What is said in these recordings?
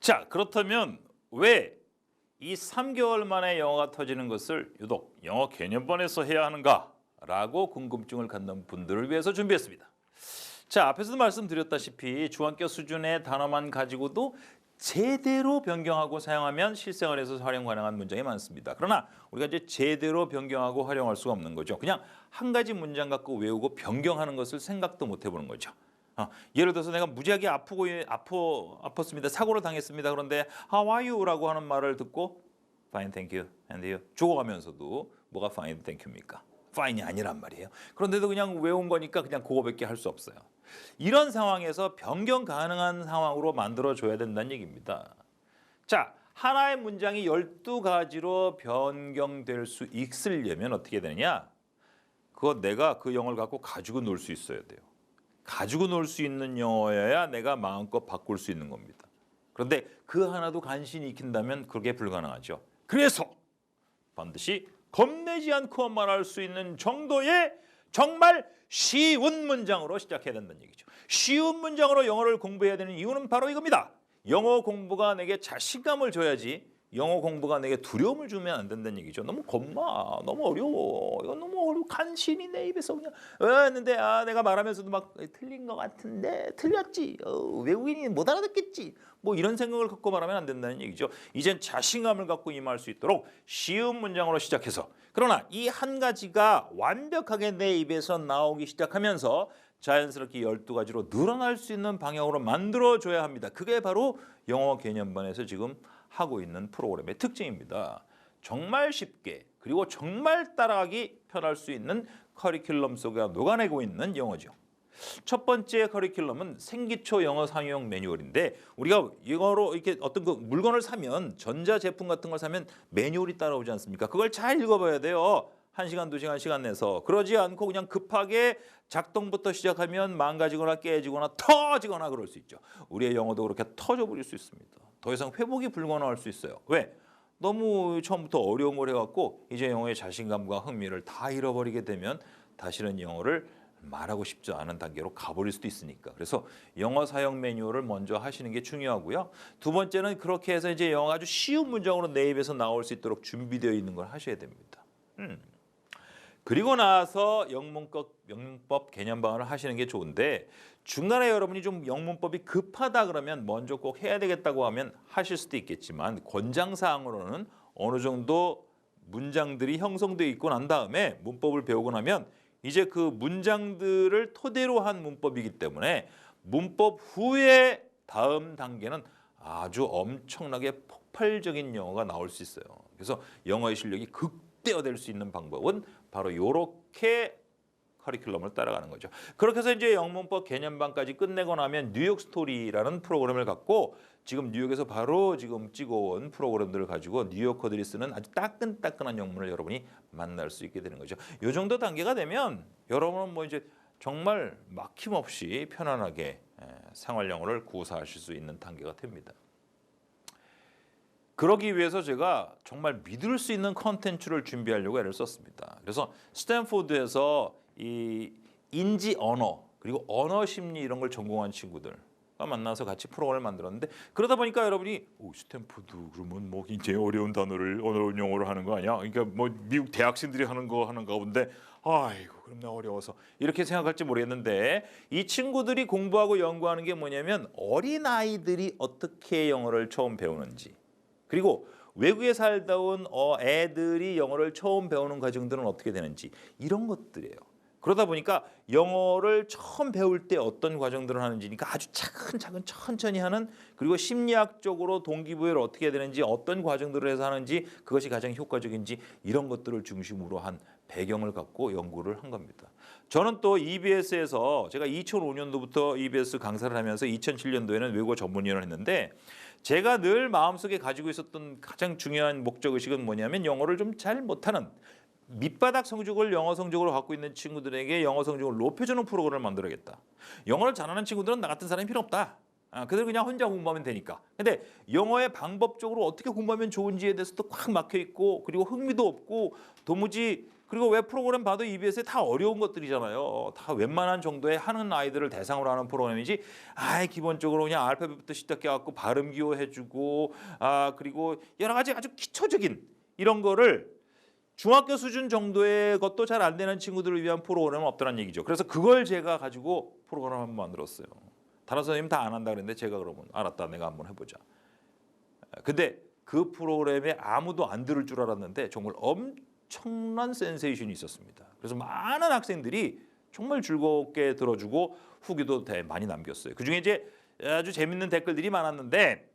자, 그렇다면 왜 이 3개월 만에 영어가 터지는 것을 유독 영어 개념반에서 해야 하는가라고 궁금증을 갖는 분들을 위해서 준비했습니다. 자, 앞에서도 말씀드렸다시피 중학교 수준의 단어만 가지고도 제대로 변경하고 사용하면 실생활에서 활용 가능한 문장이 많습니다. 그러나 우리가 이제 제대로 변경하고 활용할 수가 없는 거죠. 그냥 한 가지 문장 갖고 외우고 변경하는 것을 생각도 못 해보는 거죠. 예를 들어서 내가 무지하게 아팠습니다. 사고를 당했습니다. 그런데 How are you? 라고 하는 말을 듣고 Fine, thank you. And you? 죽어가면서도 뭐가 Fine, thank you입니까? Fine이 아니란 말이에요. 그런데도 그냥 외운 거니까 그냥 그거밖에 할 수 없어요. 이런 상황에서 변경 가능한 상황으로 만들어줘야 된다는 얘기입니다. 자, 하나의 문장이 12가지로 변경될 수 있으려면 어떻게 되느냐? 그거 내가 그 영어를 갖고 가지고 놀 수 있어야 돼요. 가지고 놀 수 있는 영어여야 내가 마음껏 바꿀 수 있는 겁니다. 그런데 그 하나도 간신히 익힌다면 그게 불가능하죠. 그래서 반드시 겁내지 않고 말할 수 있는 정도의 정말 쉬운 문장으로 시작해야 된다는 얘기죠. 쉬운 문장으로 영어를 공부해야 되는 이유는 바로 이겁니다. 영어 공부가 내게 자신감을 줘야지 영어 공부가 내게 두려움을 주면 안 된다는 얘기죠. 너무 너무 어려워. 이건 너무 어려워. 간신히 내 입에서 그냥 했는데 내가 말하면서도 막 틀린 것 같은데 틀렸지. 외국인이 못 알아듣겠지. 뭐 이런 생각을 갖고 말하면 안 된다는 얘기죠. 이젠 자신감을 갖고 임할 수 있도록 쉬운 문장으로 시작해서 그러나 이 한 가지가 완벽하게 내 입에서 나오기 시작하면서 자연스럽게 12가지로 늘어날 수 있는 방향으로 만들어줘야 합니다. 그게 바로 영어 개념반에서 지금 하고 있는 프로그램의 특징입니다. 정말 쉽게 그리고 정말 따라가기 편할 수 있는 커리큘럼 속에 녹아내고 있는 영어죠. 첫 번째 커리큘럼은 생기초 영어 상용 매뉴얼인데 우리가 영어로 이렇게 어떤 그 물건을 사면 전자제품 같은 걸 사면 매뉴얼이 따라오지 않습니까? 그걸 잘 읽어봐야 돼요. 1시간, 2시간 시간 내서. 그러지 않고 그냥 급하게 작동부터 시작하면 망가지거나 깨지거나 터지거나 그럴 수 있죠. 우리의 영어도 그렇게 터져버릴 수 있습니다. 더 이상 회복이 불가능할 수 있어요. 왜? 너무 처음부터 어려운 걸 해갖고 이제 영어의 자신감과 흥미를 다 잃어버리게 되면 다시는 영어를 말하고 싶지 않은 단계로 가버릴 수도 있으니까. 그래서 영어 사용 매뉴얼을 먼저 하시는 게 중요하고요. 두 번째는 그렇게 해서 이제 영어가 아주 쉬운 문장으로 내 입에서 나올 수 있도록 준비되어 있는 걸 하셔야 됩니다. 그리고 나서 영문법 개념반을 하시는 게 좋은데 중간에 여러분이 좀 영문법이 급하다 그러면 먼저 꼭 해야 되겠다고 하면 하실 수도 있겠지만 권장사항으로는 어느 정도 문장들이 형성되어 있고 난 다음에 문법을 배우고 나면 이제 그 문장들을 토대로 한 문법이기 때문에 문법 후에 다음 단계는 아주 엄청나게 폭발적인 영어가 나올 수 있어요. 그래서 영어의 실력이 극대화될 수 있는 방법은 바로 이렇게 커리큘럼을 따라가는 거죠. 그렇게 해서 이제 영문법 개념반까지 끝내고 나면 뉴욕 스토리라는 프로그램을 갖고 지금 뉴욕에서 바로 지금 찍어온 프로그램들을 가지고 뉴요커들이 쓰는 아주 따끈따끈한 영문을 여러분이 만날 수 있게 되는 거죠. 이 정도 단계가 되면 여러분은 뭐 이제 정말 막힘없이 편안하게 생활 영어를 구사하실 수 있는 단계가 됩니다. 그러기 위해서 제가 정말 믿을 수 있는 컨텐츠를 준비하려고 애를 썼습니다. 그래서 스탠포드에서 이 인지 언어 그리고 언어 심리 이런 걸 전공한 친구들과 만나서 같이 프로그램을 만들었는데 그러다 보니까 여러분이 스탠포드 그러면 뭐 굉장히 어려운 단어를 어려운 영어로 하는 거 아니야? 그러니까 뭐 미국 대학생들이 하는 건가 본데 아이고 그럼 나 어려워서 이렇게 생각할지 모르겠는데 이 친구들이 공부하고 연구하는 게 뭐냐면 어린아이들이 어떻게 영어를 처음 배우는지 그리고 외국에 살다 온 애들이 영어를 처음 배우는 과정들은 어떻게 되는지 이런 것들이에요. 그러다 보니까 영어를 처음 배울 때 어떤 과정들을 하는지니까 아주 차근차근 천천히 하는 그리고 심리학적으로 동기부여를 어떻게 해야 되는지 어떤 과정들을 해서 하는지 그것이 가장 효과적인지 이런 것들을 중심으로 한 배경을 갖고 연구를 한 겁니다. 저는 또 EBS에서 제가 2005년도부터 EBS 강사를 하면서 2007년도에는 외국어 전문위원을 했는데 제가 늘 마음속에 가지고 있었던 가장 중요한 목적의식은 뭐냐면 영어를 좀 잘 못하는 밑바닥 성적을 영어 성적으로 갖고 있는 친구들에게 영어 성적을 높여주는 프로그램을 만들어야겠다. 영어를 잘하는 친구들은 나 같은 사람이 필요 없다. 그들 그냥 혼자 공부하면 되니까. 근데 영어의 방법적으로 어떻게 공부하면 좋은지에 대해서도 꽉 막혀 있고 그리고 흥미도 없고 도무지 그리고 왜 프로그램 봐도 EBS에 다 어려운 것들이잖아요. 다 웬만한 정도의 하는 아이들을 대상으로 하는 프로그램이지. 기본적으로 그냥 알파벳부터 시작해갖고 발음 기호해주고 그리고 여러 가지 아주 기초적인 이런 거를 중학교 수준 정도의 것도 잘 안 되는 친구들을 위한 프로그램은 없더란 얘기죠. 그래서 그걸 제가 가지고 프로그램 한번 만들었어요. 다른 선생님 다 안 한다 그랬는데 제가 그러면 알았다, 내가 한번 해보자. 근데 그 프로그램에 아무도 안 들을 줄 알았는데 정말 엄청난 센세이션이 있었습니다. 그래서 많은 학생들이 정말 즐겁게 들어주고 후기도 많이 남겼어요. 그중에 이제 아주 재밌는 댓글들이 많았는데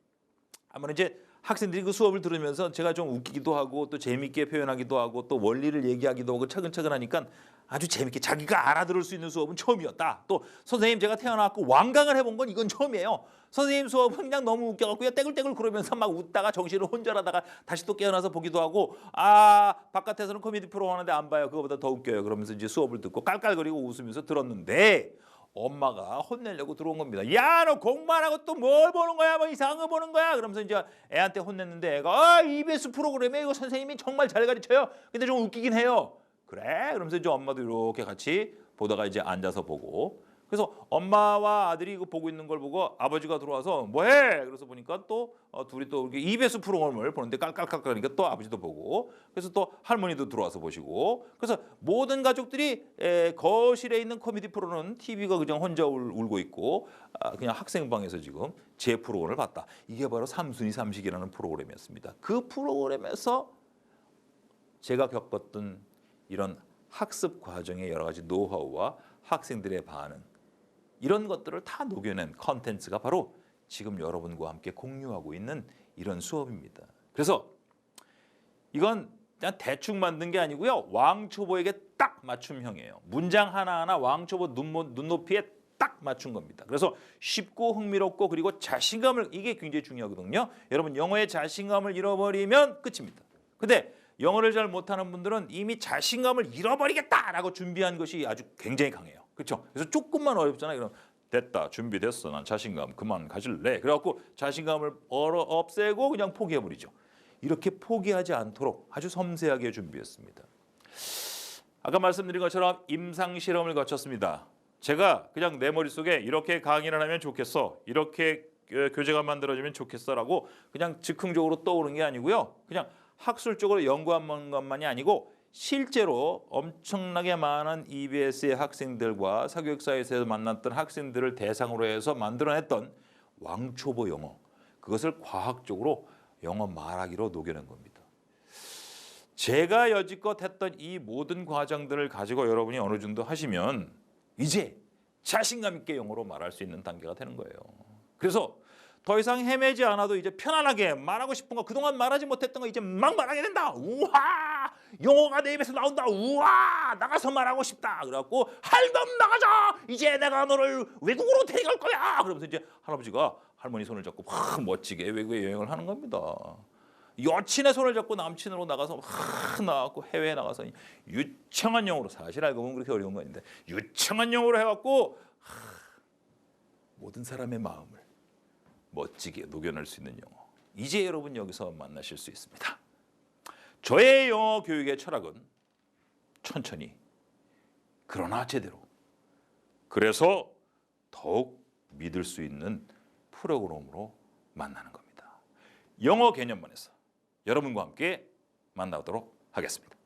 아무래도 이제 학생들이 그 수업을 들으면서 제가 좀 웃기기도 하고 또 재밌게 표현하기도 하고 또 원리를 얘기하기도 하고 차근차근 하니까 아주 재밌게 자기가 알아들을 수 있는 수업은 처음이었다. 또 선생님 제가 태어나고 완강을 해본 건 이건 처음이에요. 선생님 수업은 그냥 너무 웃겨갖고 떼굴떼굴 그러면서 막 웃다가 정신을 혼절하다가 다시 또 깨어나서 보기도 하고 바깥에서는 코미디 프로 하는데 안 봐요. 그거보다 더 웃겨요. 그러면서 이제 수업을 듣고 깔깔거리고 웃으면서 들었는데 엄마가 혼내려고 들어온 겁니다. 야, 너 공부만 하고 또 뭘 보는 거야? 뭐 이상한 거 보는 거야? 그러면서 이제 애한테 혼냈는데 애가 EBS 프로그램에 이거 선생님이 정말 잘 가르쳐요. 근데 좀 웃기긴 해요. 그래? 그러면서 이제 엄마도 이렇게 같이 보다가 이제 앉아서 보고 그래서 엄마와 아들이 이거 보고 있는 걸 보고 아버지가 들어와서 뭐해? 그래서 보니까 또 둘이 또 이렇게 EBS 프로그램을 보는데 깔깔깔깔하니까 또 아버지도 보고 그래서 또 할머니도 들어와서 보시고 그래서 모든 가족들이 거실에 있는 코미디 프로는 TV가 그냥 혼자 울고 있고 그냥 학생방에서 지금 제 프로그램을 봤다. 이게 바로 삼순위 삼식이라는 프로그램이었습니다. 그 프로그램에서 제가 겪었던 이런 학습 과정의 여러 가지 노하우와 학생들의 반응 이런 것들을 다 녹여낸 컨텐츠가 바로 지금 여러분과 함께 공유하고 있는 이런 수업입니다. 그래서 이건 그냥 대충 만든 게 아니고요. 왕초보에게 딱 맞춤형이에요. 문장 하나하나 왕초보 눈높이에 딱 맞춘 겁니다. 그래서 쉽고 흥미롭고 그리고 자신감을 이게 굉장히 중요하거든요. 여러분 영어의 자신감을 잃어버리면 끝입니다. 근데 영어를 잘 못하는 분들은 이미 자신감을 잃어버리겠다라고 준비한 것이 아주 굉장히 강해요. 그렇죠? 그래서 조금만 어렵잖아요. 그럼 됐다, 준비됐어, 난 자신감 그만 가질래. 그래갖고 자신감을 없애고 그냥 포기해버리죠. 이렇게 포기하지 않도록 아주 섬세하게 준비했습니다. 아까 말씀드린 것처럼 임상 실험을 거쳤습니다. 제가 그냥 내 머릿속에 이렇게 강의를 하면 좋겠어, 이렇게 교재가 만들어지면 좋겠어라고 그냥 즉흥적으로 떠오른 게 아니고요. 그냥 학술적으로 연구한 것만이 아니고 실제로 엄청나게 많은 EBS의 학생들과 사교육사에서 만났던 학생들을 대상으로 해서 만들어냈던 왕초보 영어, 그것을 과학적으로 영어 말하기로 녹여낸 겁니다. 제가 여지껏 했던 이 모든 과정들을 가지고 여러분이 어느 정도 하시면 이제 자신감 있게 영어로 말할 수 있는 단계가 되는 거예요. 그래서 더 이상 헤매지 않아도 이제 편안하게 말하고 싶은 거, 그동안 말하지 못했던 거 이제 막 말하게 된다. 우와, 영어가 내 입에서 나온다. 우와, 나가서 말하고 싶다. 그래갖고 할멈 나가자. 이제 내가 너를 외국으로 데려갈 거야. 그러면서 이제 할아버지가 할머니 손을 잡고 확 멋지게 외국에 여행을 하는 겁니다. 여친의 손을 잡고 남친으로 나가서 나가고 해외에 나가서 유창한 영어로, 사실 알고 보면 그렇게 어려운 거 아닌데 유창한 영어로 해갖고 모든 사람의 마음을 멋지게 녹여낼 수 있는 영어. 이제 여러분 여기서 만나실 수 있습니다. 저의 영어 교육의 철학은 천천히 그러나 제대로, 그래서 더욱 믿을 수 있는 프로그램으로 만나는 겁니다. 영어 개념반에서 여러분과 함께 만나도록 하겠습니다.